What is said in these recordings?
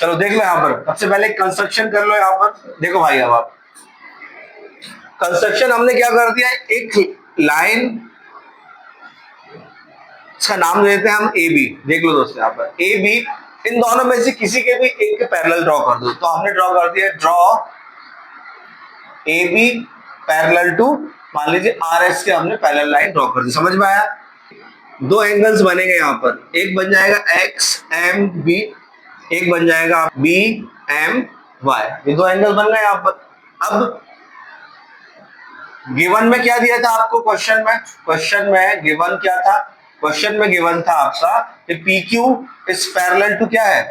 चलो देख लो यहाँ पर, सबसे पहले कंस्ट्रक्शन कर लो। यहाँ पर देखो भाई, अब आप कंस्ट्रक्शन हमने क्या कर दिया, एक लाइन, इसका नाम देते हैं हम ए बी। देख लो दोस्तों, यहाँ पर ए बी, इन दोनों में से किसी के भी एक के पैरेलल ड्रॉ कर दो। तो हमने ड्रॉ कर दिया, draw A B parallel to, मान लीजिए आर एस के हमने पैरेलल लाइन ड्रॉ कर दी। समझ में आया? दो एंगल्स बनेंगे यहाँ पर, एक बन जाएगा एक्स एम बी, एक बन जाएगा बी एम वाई। ये दो एंगल बन गए यहाँ पर। अब गिवन में क्या दिया था आपको क्वेश्चन में? क्वेश्चन में गिवन क्या था? क्वेश्चन में गिवन था आपका कि P Q is parallel to क्या है,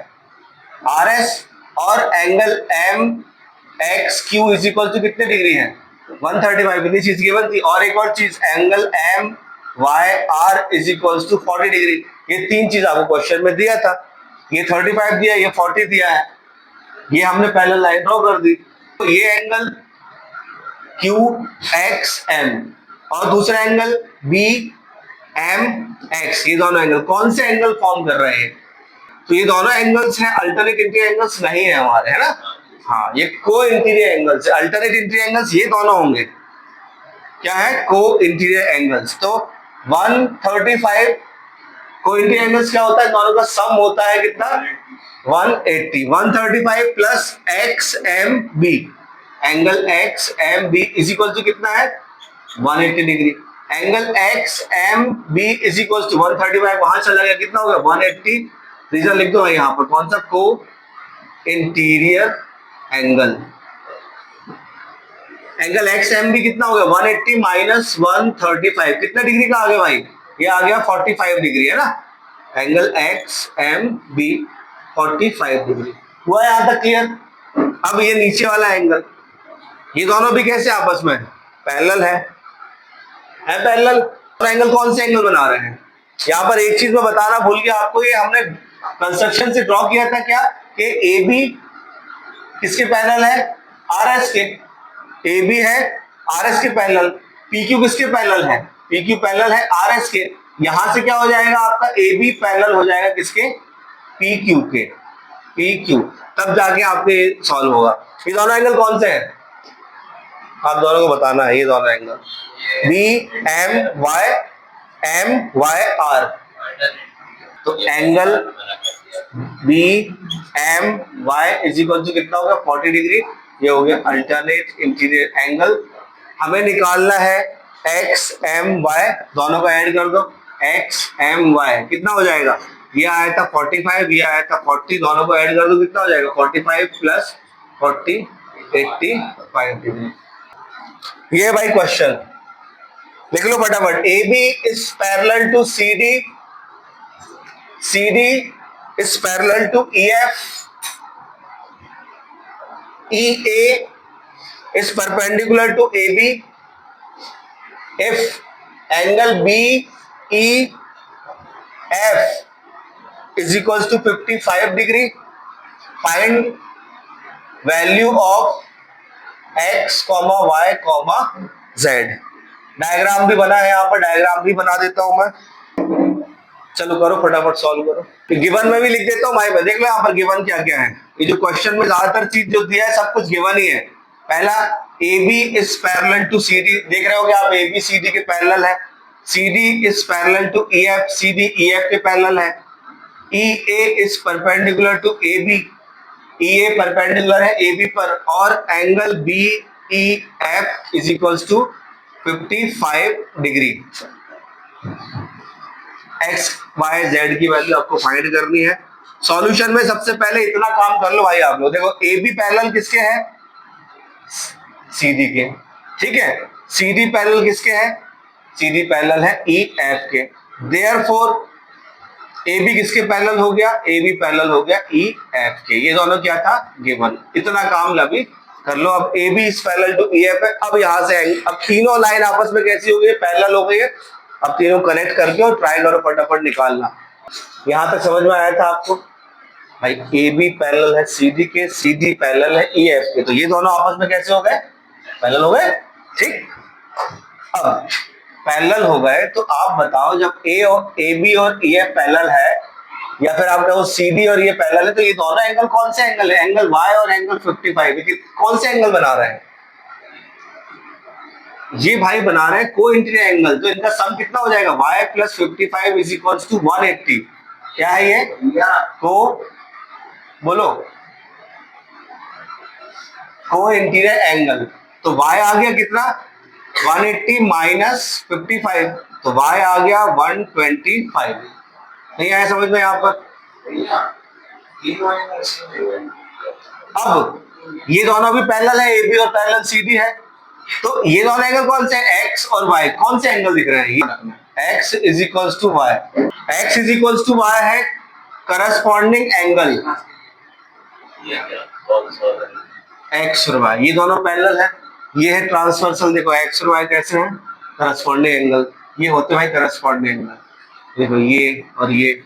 आर एस, और angle M X Q is equal to कितने डिग्री है, 135। इतनी चीज गिवन थी। और एक और चीज, angle M Y R is equal to 40 degree. ये तीन चीज आपको क्वेश्चन में दिया था। ये 35 दिया, ये 40 दिया है, ये हमने पैरेलल लाइन ड्रॉ कर दी। तो ये एंगल क्यू एक्स एम और दूसरा एंगल बी एम एक्स, ये दोनों एंगल कौन से एंगल फॉर्म कर रहे हैं? तो ये दोनों एंगल्स हैं, अल्टरनेट इंटीरियर एंगल्स नहीं है हमारे, है ना? हाँ, ये को interior angles, alternate interior angles ये दोनों होंगे। क्या है? को इंटीरियर एंगल्स। तो 135 को इंटीरियर एंगल्स क्या होता है? दोनों का सम होता है कितना? 180। 135 plus X M B, angle X M B is equal to कितना है? 180 degree. Angle X M B is equal to 135, वहां चला गया, कितना हो गया? 180। रीजन लिख दो यहाँ पर, कौन सा? Co interior angle. Angle X M B कितना हो गया? 180 माइनस 135, कितना डिग्री का आ गया भाई? ये आ गया 45 डिग्री, है ना? Angle X M B 45 degree हुआ, यहां तक क्लियर? अब ये नीचे वाला एंगल, ये दोनों भी कैसे आपस में पैरेलल है पैरेलल। और एंगल कौन से एंगल बना रहे हैं? यहाँ पर एक चीज मैं बताना भूल गया आपको, ये हमने कंस्ट्रक्शन से ड्रॉ किया था क्या, कि ए बी किसके पैरेलल है? आर एस के। ए बी है आर एस के पैरेलल। पी क्यू किसके पैरेलल है? पी क्यू पैरेलल है आर एस के। यहां से क्या हो जाएगा आपका? ए बी पैरेलल हो जाएगा किसके? पी क्यू के। पी क्यू, तब जाके आपके सॉल्व होगा। ये दोनों एंगल कौन से हैं? आप दोनों को बताना है। ये दोनों angle B M Y R. तो angle B M Y is equal to कितना होगा? 40 डिग्री। ये हो गया अल्टरनेट इंटीरियर एंगल। हमें निकालना है एक्स एम वाई, दोनों को ऐड कर दो। एक्स एम वाई कितना हो जाएगा? ये आया था 45, ये आया था 40, दोनों को ऐड कर दो, कितना हो जाएगा? 45 प्लस 40, 85 डिग्री। ये भाई क्वेश्चन लिख लो फटाफट। A B is parallel to C D, C D is parallel to E F, E A is perpendicular to A B if angle B E F is equal to 55 degree. Find value of x comma y comma z. Diagram भी बना है यहाँ पर, diagram भी बना देता हूं मैं। चलो करो फटाफट, सॉल्व करो। गिवन में भी लिख देता हूँ भाई, देख लो यहाँ पर गिवन क्या क्या है। ये जो क्वेश्चन में ज्यादातर चीज जो दिया है सब कुछ गिवन ही है। पहला, A B is parallel to C D, देख रहे हो कि आप ए बी सी डी के पैरेलल है। C D is parallel to E F, C D E F के पैरेलल है। E A is perpendicular to A B, E A perpendicular है ए बी पर, और angle B E F is equals to 55 degree. X Y Z की value आपको find करनी है। Solution में सबसे पहले इतना काम कर लो भाई आप लोग। देखो ए बी पैरेलल किसके है? सी डी के, ठीक है। सी डी पैरेलल किसके है? सी डी पैरेलल है ई एफ के। देयरफॉर ए बी किसके पैरेलल हो गया? ए बी पैरेलल हो गया ई एफ के। ये दोनों क्या था? गिवन। इतना काम अभी कर लो। अब A B is parallel to E F है। अब यहां से अब तीनों लाइन आपस में कैसी हो गई? पैरेलल हो गई है। अब तीनों कनेक्ट करके और ट्राई करो फटाफट निकालना। यहां तक समझ में आया था आपको? भाई ए बी पैरेलल है सी डी के, सी डी पैरेलल है ई एफ के, तो ये दोनों आपस में कैसे हो गए? पैरेलल हो गए, ठीक। अब पैरेलल हो गए तो आप बताओ, जब ए बी और ई एफ पैरेलल है या फिर आपने वो CD और ये पैरेलल है, तो ये दोनों एंगल कौन से एंगल है? एंगल Y और एंगल 55, कौन से एंगल बना रहे हैं? ये भाई बना रहे हैं को इंटीरियर एंगल, तो इनका सम कितना हो जाएगा? Y plus 55 is equals to 180। क्या है ये? को, बोलो, को इंटीरियर एंगल। तो y आ गया कितना? 180 माइनस 55, तो y आ गया 125। नहीं आया समझ में यहाँ पर? अब ये दोनों भी पैरेलल है, AB और पैरेलल CD है, तो ये दोनों एंगल कौन से हैं? X और Y। कौन से एंगल दिख रहे हैं? ये X is equals to Y, X is equals to Y है करस्पॉन्डिंग एंगल X और Y, ये दोनों पैरेलल है। ये है ट्रांसवर्सल, देखो X और Y कैसे हैं? करस्पॉन्डिंग एंगल, ये होते भाई करस्पॉन्डिंग एंगल। देखो ये और ये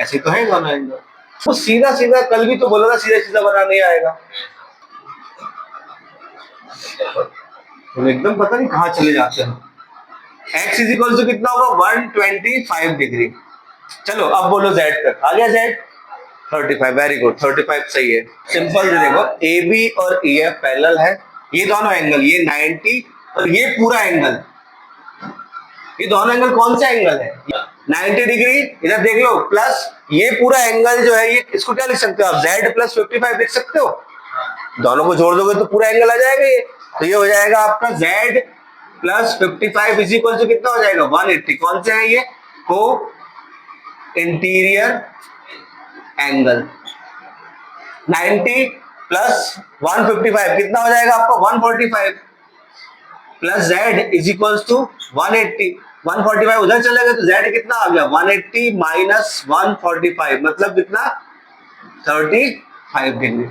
ऐसे तो है दोनों एंगल। तो सीधा सीधा, कल भी तो बोला था सीधा सीधा बना नहीं आएगा, तो एकदम पता नहीं कहाँ चले जाते हैं। X इज इक्वल टू कितना होगा? 125 डिग्री। चलो अब बोलो Z तक आ गया। Z 35, वेरी गुड, 35 सही है। सिंपल से देखो, AB और EF पैरेलल है, ये दोनों एंगल, ये 90 और ये पूरा एंगल, ये दोनों एंगल कौन सा एंगल है? 90 डिग्री। इधर देख लो, प्लस ये पूरा एंगल जो है, ये इसको क्या लिख सकते हो आप? Z प्लस 55 लिख सकते हो। दोनों को जोड़ दोगे तो पूरा एंगल आ जाएगा ये, तो ये हो जाएगा आपका Z plus 55 is equal to कितना हो जाएगा? 180। कौन से हैं ये? को इंटीरियर एंगल। 90 प्लस 155 कितना हो जाएगा आपका? 145 plus Z is equal to 180। 145 उधर चले गए तो Z कितना आ गया? 180 माइनस 145, मतलब कितना? 35 डिग्री।